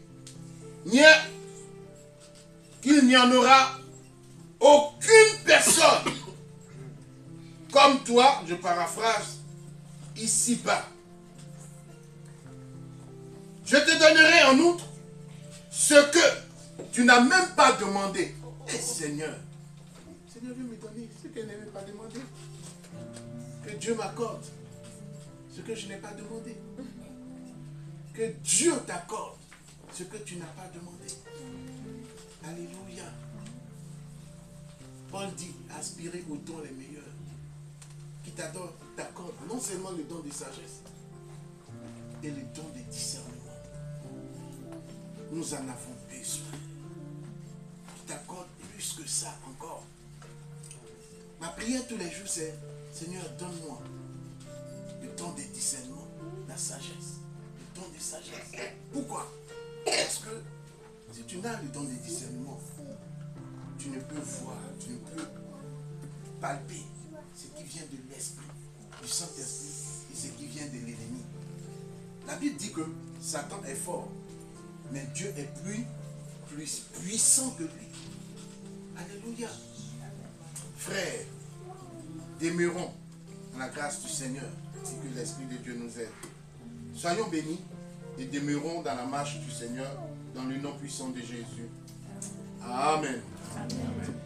n'y en aura aucune personne comme toi, je paraphrase, ici-bas. Je te donnerai en outre ce que tu n'as même pas demandé. Et Seigneur, Seigneur veut me donner ce qu'elle n'avait pas demandé. Que Dieu m'accorde ce que je n'ai pas demandé. Que Dieu t'accorde ce que tu n'as pas demandé. Alléluia. Paul dit, aspirez aux dons les meilleurs. Qui t'accorde non seulement le don de sagesse, et le don de discernement. Nous en avons besoin. Qui t'accorde plus que ça encore. Ma prière tous les jours, c'est, Seigneur, donne-moi le don de discernement, la sagesse, le don de sagesse. Pourquoi? Parce que si tu n'as le don de discernement, tu ne peux voir, tu ne peux palper ce qui vient de l'esprit, du Saint-Esprit, et ce qui vient de l'ennemi. La Bible dit que Satan est fort, mais Dieu est plus puissant que lui. Alléluia. Frères, demeurons à la grâce du Seigneur et que l'Esprit de Dieu nous aide. Soyons bénis et demeurons dans la marche du Seigneur dans le nom puissant de Jésus. Amen. Amen.